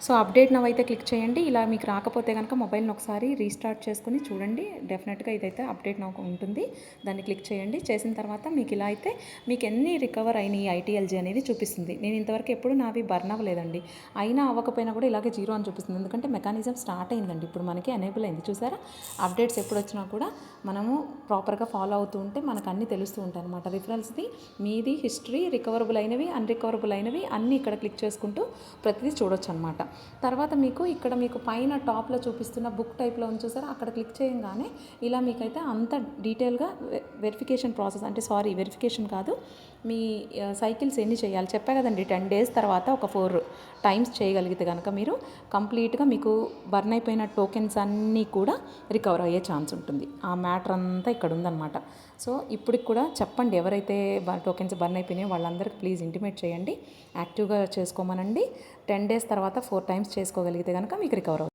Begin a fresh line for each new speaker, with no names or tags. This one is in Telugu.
సో అప్డేట్ నవ్ అయితే క్లిక్ చేయండి. ఇలా మీకు రాకపోతే కనుక మొబైల్ని ఒకసారి రీస్టార్ట్ చేసుకుని చూడండి. డెఫినెట్గా ఇదైతే అప్డేట్ నవ్ ఉంటుంది. దాన్ని క్లిక్ చేయండి. చేసిన తర్వాత మీకు ఇలా అయితే మీకు ఎన్ని రికవర్ అయినాయి ఐటీఎల్జీ అనేది చూపిస్తుంది. నేను ఇంతవరకు ఎప్పుడు నావి బర్న్ అవ్వలేదండి. అయినా అవ్వకపోయినా కూడా ఇలాగే జీరో అని చూపిస్తుంది. ఎందుకంటే మెకానిజం స్టార్ట్ అయిందండి. ఇప్పుడు మనకి ఎనేబుల్ అయింది. చూసారా, అప్డేట్స్ ఎప్పుడు వచ్చినా కూడా మనము ప్రాపర్గా ఫాలో అవుతూ ఉంటే మనకు అన్నీ తెలుస్తూ ఉంటాయి అనమాట. రిఫరల్స్ది, మీది హిస్టరీ, రికవరబుల్ అయినవి, అన్రికవరబుల్ అయినవి అన్నీ ఇక్కడ క్లిక్ చేసుకుంటూ ప్రతిదీ చూడొచ్చు అనమాట. తర్వాత మీకు ఇక్కడ మీకు పైన టాప్లో చూపిస్తున్న బుక్ టైప్లో ఉంది చూసారా, అక్కడ క్లిక్ చేయగానే ఇలా మీకైతే అంత డీటెయిల్గా వెరిఫికేషన్ ప్రాసెస్, అంటే వెరిఫికేషన్ కాదు, మీ సైకిల్స్ ఎన్ని చేయాలి చెప్పా కదండి. 10 days తర్వాత ఒక 4 times చేయగలిగితే కనుక మీరు కంప్లీట్గా మీకు బర్న్ అయిపోయిన టోకెన్స్ అన్నీ కూడా రికవర్ అయ్యే ఛాన్స్ ఉంటుంది. ఆ మ్యాటర్ అంతా ఇక్కడ ఉందన్నమాట. సో ఇప్పటికి కూడా చెప్పండి, ఎవరైతే టోకెన్స్ బర్న్ అయిపోయినాయో వాళ్ళందరికీ ప్లీజ్ ఇంటిమేట్ చేయండి, యాక్టివ్గా చేసుకోమనండి. 10 days తర్వాత 4 times చేసుకోగలిగితే కనుక మీకు రికవర్ అవుతుంది.